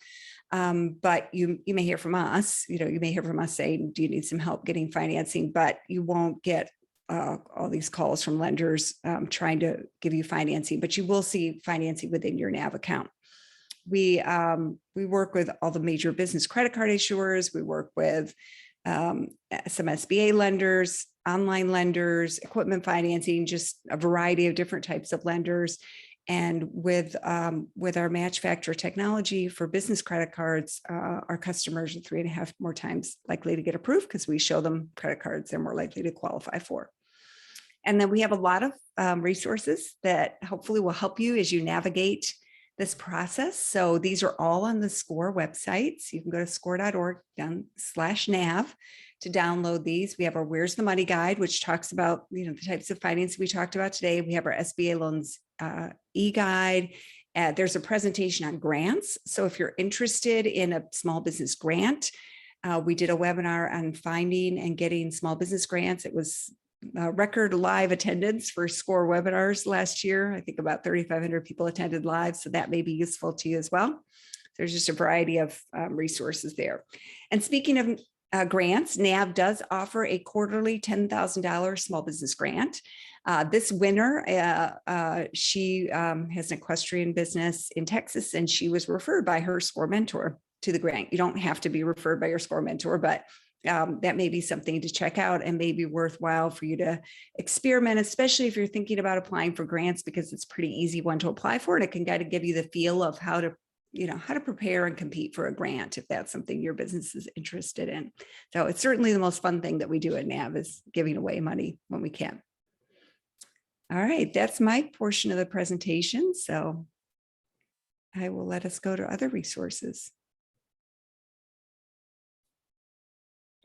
But you may hear from us. You may hear from us saying, do you need some help getting financing? But you won't get all these calls from lenders trying to give you financing, but you will see financing within your NAV account. We work with all the major business credit card issuers. We work with some SBA lenders, online lenders, equipment financing, just a variety of different types of lenders. And with our match factor technology for business credit cards, our customers are 3.5 more times likely to get approved because we show them credit cards they're more likely to qualify for. And then we have a lot of resources that hopefully will help you as you navigate this process. So these are all on the SCORE website. So you can go to score.org/NAV to download these. We have our Where's the Money guide, which talks about the types of finance we talked about today. We have our SBA loans e-guide. There's a presentation on grants. So if you're interested in a small business grant, we did a webinar on finding and getting small business grants. It was record live attendance for SCORE webinars last year. I think about 3,500 people attended live, so that may be useful to you as well. There's just a variety of resources there. And speaking of grants, NAV does offer a quarterly $10,000 small business grant. This winner, she has an equestrian business in Texas, and she was referred by her SCORE mentor to the grant. You don't have to be referred by your SCORE mentor, but that may be something to check out and may be worthwhile for you to experiment, especially if you're thinking about applying for grants, because it's pretty easy one to apply for, and it can kind of give you the feel of how to prepare and compete for a grant if that's something your business is interested in. So it's certainly the most fun thing that we do at NAV is giving away money when we can. All right, that's my portion of the presentation. So I will let us go to other resources.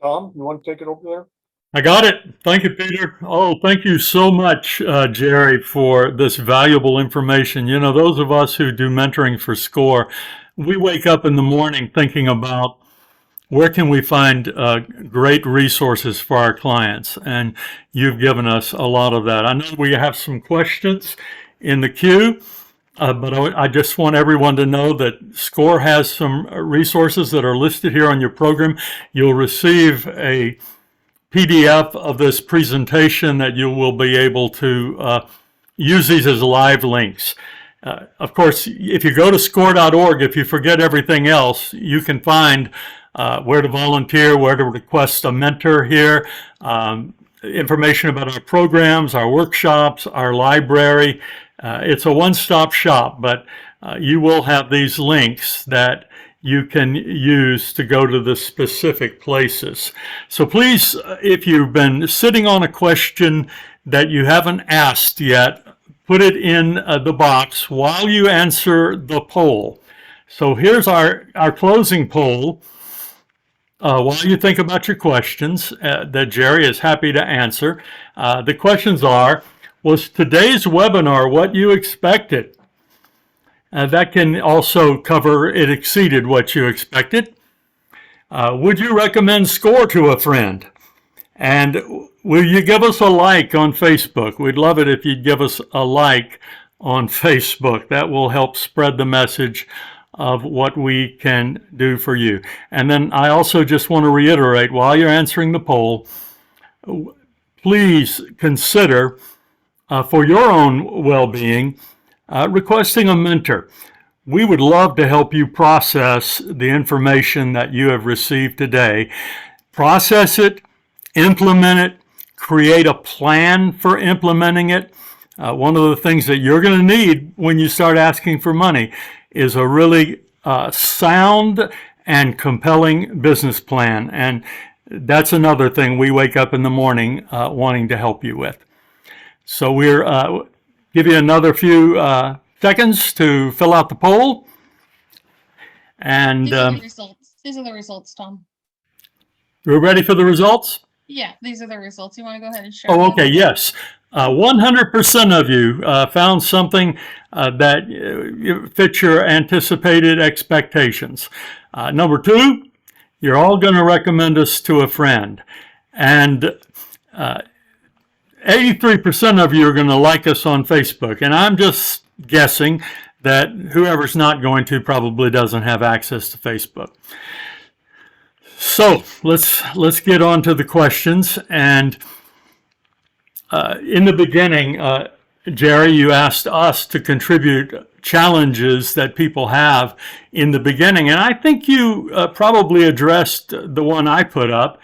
Tom, you want to take it over there? I got it. Thank you, Peter. Oh, thank you so much, Gerri, for this valuable information. You know, those of us who do mentoring for SCORE, we wake up in the morning thinking about where can we find great resources for our clients, and you've given us a lot of that. I know we have some questions in the queue, but I just want everyone to know that SCORE has some resources that are listed here on your program. You'll receive a PDF of this presentation that you will be able to use these as live links. Of course, if you go to score.org, if you forget everything else, you can find where to volunteer, where to request a mentor here, information about our programs, our workshops, our library. It's a one-stop shop, but you will have these links that you can use to go to the specific places. So please, if you've been sitting on a question that you haven't asked yet, put it in the box while you answer the poll. So here's our closing poll. While you think about your questions that Gerri is happy to answer, the questions are, was today's webinar what you expected? That can also cover it exceeded what you expected. Would you recommend SCORE to a friend? And will you give us a like on Facebook? We'd love it if you'd give us a like on Facebook. That will help spread the message of what we can do for you. And then I also just want to reiterate, while you're answering the poll, please consider for your own well-being, requesting a mentor. We would love to help you process the information that you have received today. Process it, implement it, create a plan for implementing it. One of the things that you're going to need when you start asking for money is a really sound and compelling business plan. And that's another thing we wake up in the morning wanting to help you with. So we're give you another few seconds to fill out the poll. And These are the results. These are the results, Tom. we're ready for the results? Yeah, these are the results. You want to go ahead and share? Oh, them? okay, yes. 100% of you found something that fits your anticipated expectations. Number two, you're all going to recommend us to a friend. And 83% of you are going to like us on Facebook. And I'm just guessing that whoever's not going to probably doesn't have access to Facebook. So let's get on to the questions. And in the beginning, Gerri, you asked us to contribute challenges that people have in the beginning. And I think you probably addressed the one I put up.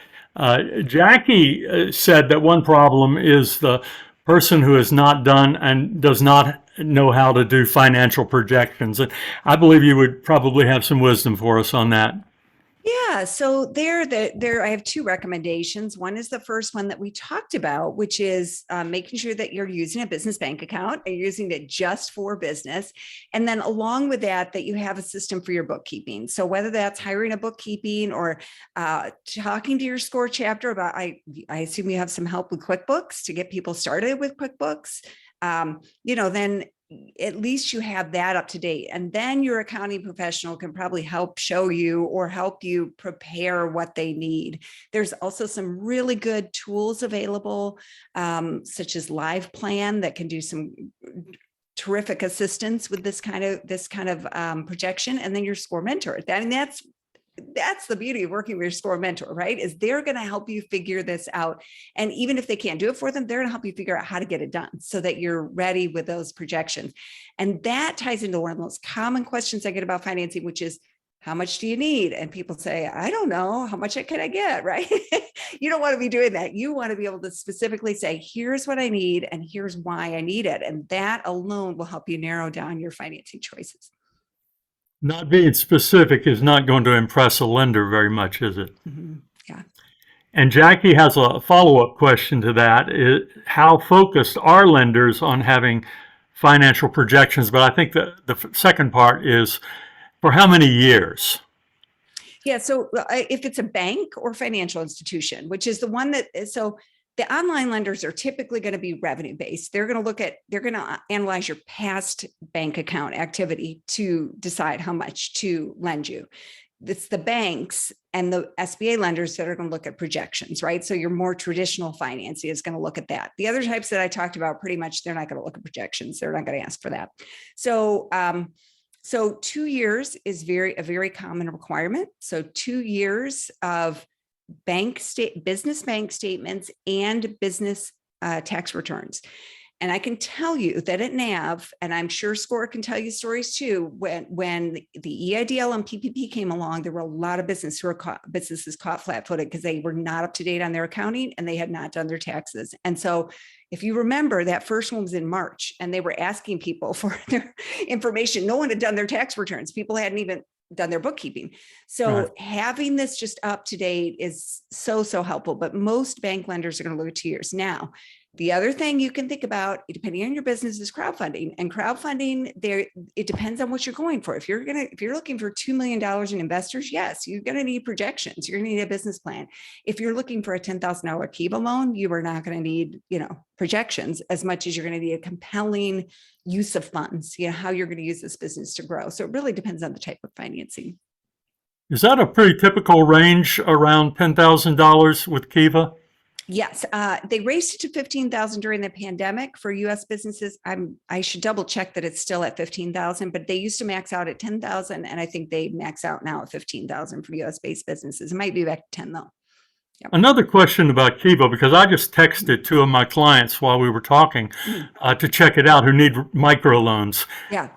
Jackie said that one problem is the person who has not done and does not know how to do financial projections. And I believe you would probably have some wisdom for us on that. Yeah, so there I have two recommendations. One is the first one that we talked about, which is making sure that you're using a business bank account and you're using it just for business. And then along with that, that you have a system for your bookkeeping. So whether that's hiring a bookkeeping or talking to your SCORE chapter about, I assume you have some help with QuickBooks to get people started with QuickBooks, then at least you have that up to date. And then your accounting professional can probably help show you or help you prepare what they need. There's also some really good tools available, such as Live Plan, that can do some terrific assistance with this kind of projection. And then your SCORE mentor. That's the beauty of working with your SCORE mentor, right? Is they're going to help you figure this out. And even if they can't do it for them, they're going to help you figure out how to get it done so that you're ready with those projections. And that ties into one of the most common questions I get about financing, which is, how much do you need? And people say, I don't know, how much can I get, right? You don't want to be doing that. You want to be able to specifically say, here's what I need and here's why I need it. And that alone will help you narrow down your financing choices. Not being specific is not going to impress a lender very much, is it? Mm-hmm. Yeah. And Jackie has a follow-up question to that. How focused are lenders on having financial projections? But I think the second part is, for how many years? Yeah, so if it's a bank or financial institution, which is the one that, so the online lenders are typically going to be revenue based. They're going to analyze your past bank account activity to decide how much to lend you. It's the banks and the SBA lenders that are going to look at projections, right? So your more traditional financing is going to look at that. The other types that I talked about, pretty much, they're not going to look at projections. They're not going to ask for that. So, so 2 years is a very common requirement. So 2 years of business bank statements and business tax returns. And I can tell you that at NAV, and I'm sure SCORE can tell you stories too, when the EIDL and PPP came along, there were a lot of businesses caught flat-footed because they were not up to date on their accounting and they had not done their taxes. And so if you remember, that first one was in March and they were asking people for their information. No one had done their tax returns. People hadn't even done their bookkeeping. So Right. having this just up to date is so helpful, but most bank lenders are going to look at 2 years. Now, the other thing you can think about, depending on your business, is crowdfunding. And crowdfunding, it depends on what you're going for. If you're looking for $2 million in investors, yes, you're going to need projections. You're going to need a business plan. If you're looking for a $10,000 Kiva loan, you are not going to need, projections as much as you're going to need a compelling use of funds, how you're going to use this business to grow. So it really depends on the type of financing. Is that a pretty typical range, around $10,000 with Kiva? Yes, they raised it to 15,000 during the pandemic for U.S. businesses. I should double check that it's still at 15,000, but they used to max out at 10,000, and I think they max out now at 15,000 for U.S. based businesses. It might be back to 10 though. Yep. Another question about Kiva, because I just texted two of my clients while we were talking to check it out, who need microloans. Yeah.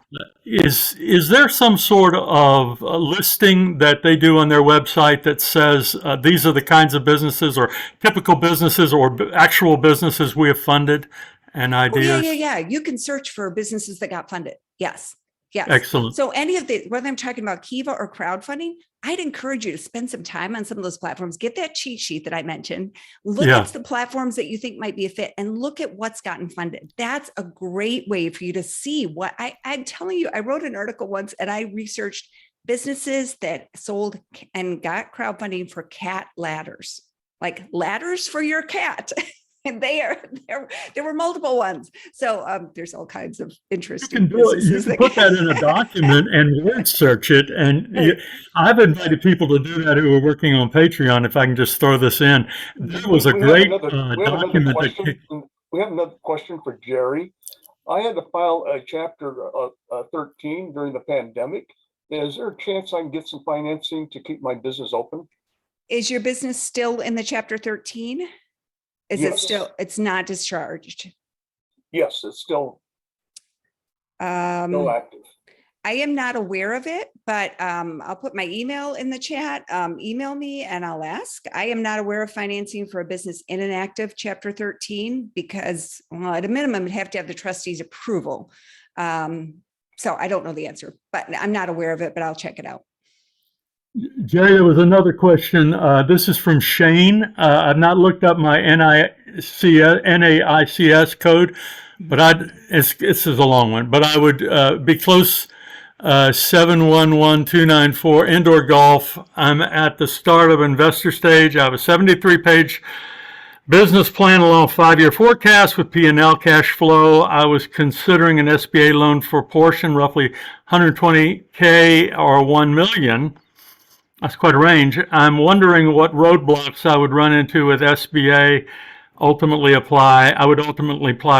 Is there some sort of listing that they do on their website that says these are the kinds of businesses or typical businesses or actual businesses we have funded and ideas? Oh, yeah. You can search for businesses that got funded. Yes. Yes. Excellent. So any of the, whether I'm talking about Kiva or crowdfunding, I'd encourage you to spend some time on some of those platforms. Get that cheat sheet that I mentioned. Look at the platforms that you think might be a fit and look at what's gotten funded. That's a great way for you to see what I'm telling you. I wrote an article once and I researched businesses that sold and got crowdfunding for cat ladders, like ladders for your cat. And there were multiple ones. So there's all kinds of interesting businesses. You can put that in a document and word search it. And I've invited people to do that who are working on Patreon, if I can just throw this in. There was a great document. We have another question for Gerri. I had to file a chapter 13 during the pandemic. Is there a chance I can get some financing to keep my business open? Is your business still in the chapter 13? Is it still, it's not discharged? Yes, it's still active. I am not aware of it, but I'll put my email in the chat. Email me and I'll ask. I am not aware of financing for a business in an active chapter 13 because, well, at a minimum, it'd have to have the trustee's approval. So I don't know the answer, but I'm not aware of it, but I'll check it out. Jay, there was another question. This is from Shane. I've not looked up my NAICS code, but this is a long one, but I would be close 711294 indoor golf. I'm at the start of investor stage. I have a 73-page business plan along 5-year forecast with P&L cash flow. I was considering an SBA loan for a portion, roughly $120K or $1 million. That's quite a range. I'm wondering what roadblocks I would run into with SBA. I would ultimately apply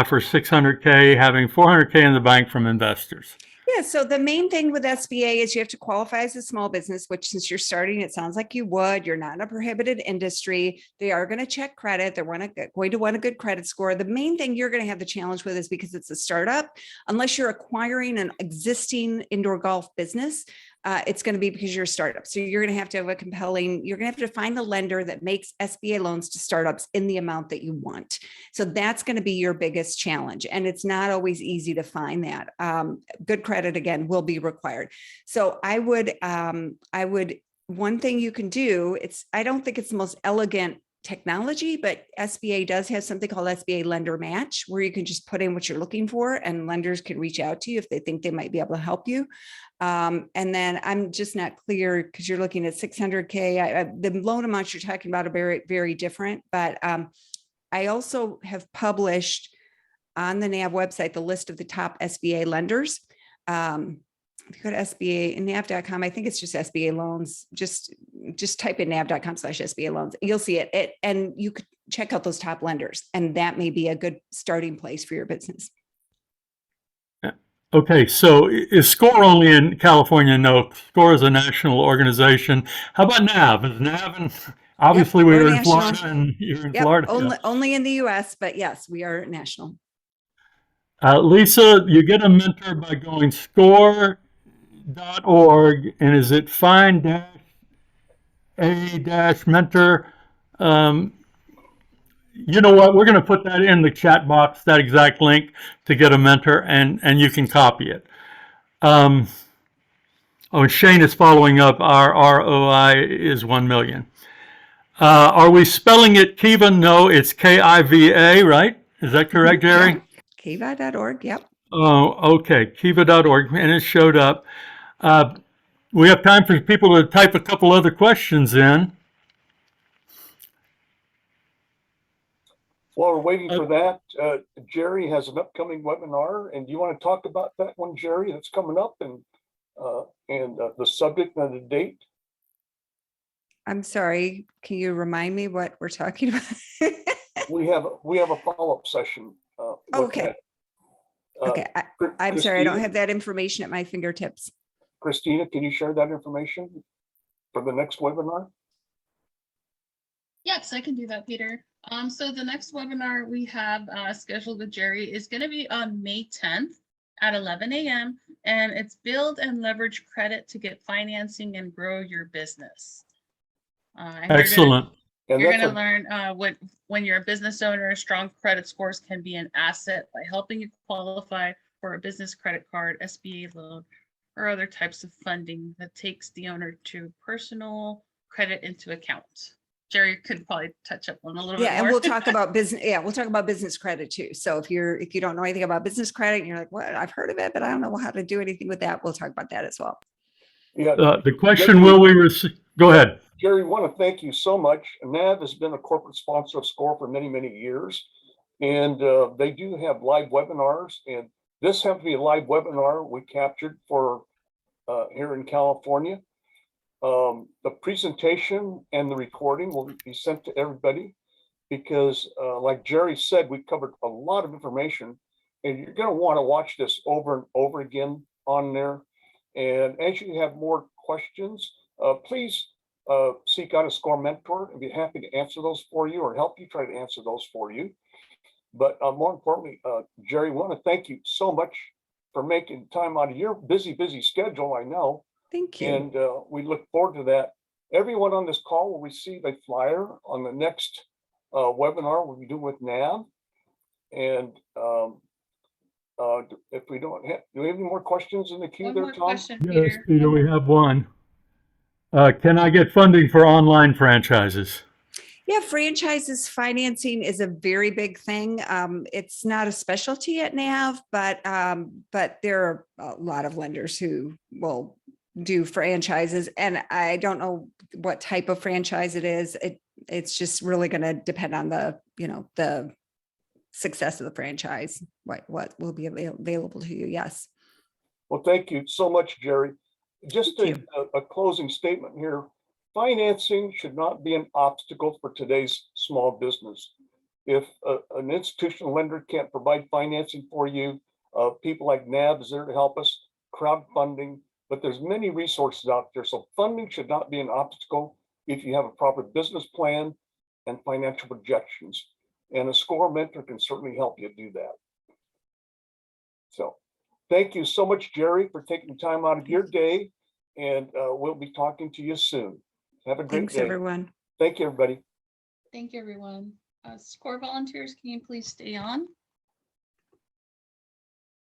for $600K, having $400K in the bank from investors. Yeah, so the main thing with SBA is you have to qualify as a small business, which since you're starting, it sounds like you would. You're not in a prohibited industry. They are going to check credit. They're going to want a good credit score. The main thing you're going to have the challenge with is because it's a startup, unless you're acquiring an existing indoor golf business, it's going to be because you're a startup. So you're going to have a you're going to have to find a lender that makes SBA loans to startups in the amount that you want. So that's going to be your biggest challenge. And it's not always easy to find that. Good credit, again, will be required. So I would, one thing you can do, I don't think it's the most elegant technology, but SBA does have something called SBA Lender Match, where you can just put in what you're looking for and lenders can reach out to you if they think they might be able to help you. And then I'm just not clear because you're looking at 600K. The loan amounts you're talking about are very, very different, but I also have published on the NAV website the list of the top SBA lenders. If you go to SBA and nav.com, I think it's just SBA loans. Just type in nav.com/SBA loans. You'll see it. And you could check out those top lenders, and that may be a good starting place for your business. Okay, so is SCORE only in California? No, SCORE is a national organization. How about NAV? Is NAV in, obviously Yep, we're we're in national. Florida and you're in Yep, Florida. only in the US, but yes, we are national. Lisa, you get a mentor by going score.org, and is it find-a-mentor? You know what? We're going to put that in the chat box, that exact link to get a mentor, and you can copy it. Oh, and Shane is following up. Our ROI is 1 million. Are we spelling it Kiva? No, it's Kiva, right? Is that correct, Gerri? Yep. Kiva.org. Yep. Oh, okay. Kiva.org, and it showed up. We have time for people to type a couple other questions in. While we're waiting for that, Gerri has an upcoming webinar, and do you want to talk about that one, Gerri, that's coming up, and the subject and the date? I'm sorry. Can you remind me what we're talking about? We have a follow-up session. Okay. Okay. I'm sorry. I don't have that information at my fingertips. Christina, can you share that information for the next webinar? Yes, I can do that, Peter. So the next webinar we have scheduled with Gerri is going to be on May 10th at 11 a.m. and it's build and leverage credit to get financing and grow your business. Excellent. You're going to learn when you're a business owner, strong credit scores can be an asset by helping you qualify for a business credit card, SBA loan, or other types of funding that takes the owner to personal credit into account. Gerri could probably touch up on a little bit more. Yeah, and we'll talk about business. Yeah, we'll talk about business credit too. So if you don't know anything about business credit and you're like, what, I've heard of it, but I don't know how to do anything with that, we'll talk about that as well. Yeah. The question, will we receive? Go ahead. Gerri, want to thank you so much. NAV has been a corporate sponsor of SCORE for many, many years, and they do have live webinars. And this happened to be a live webinar we captured for here in California. The presentation and the recording will be sent to everybody because, like Gerri said, we covered a lot of information, and you're going to want to watch this over and over again on there. And as you have more questions, please seek out a SCORE mentor and be happy to answer those for you or help you try to answer those for you. But more importantly, Gerri, want to thank you so much for making time out of your busy schedule, I know. Thank you. And we look forward to that. Everyone on this call will receive a flyer on the next webinar we'll be doing with NAV. And if we don't have, do we have any more questions in the queue there, Tom? Question, Yes, Peter. Peter, we have one. Can I get funding for online franchises? Yeah, franchises financing is a very big thing. It's not a specialty at NAV, but there are a lot of lenders who will do franchises, and I don't know what type of franchise it is. It's just really going to depend on the success of the franchise. What will be available to you? Yes. Well, thank you so much, Gerri. Just a closing statement here. Financing should not be an obstacle for today's small business. If an institutional lender can't provide financing for you, people like NAV is there to help us, crowdfunding, but there's many resources out there. So funding should not be an obstacle if you have a proper business plan and financial projections. And a SCORE mentor can certainly help you do that. So thank you so much, Gerri, for taking time out of your day. And we'll be talking to you soon. Have a great Thanks, day. everyone. Thank you, everybody. Thank you, everyone. SCORE volunteers, can you please stay on?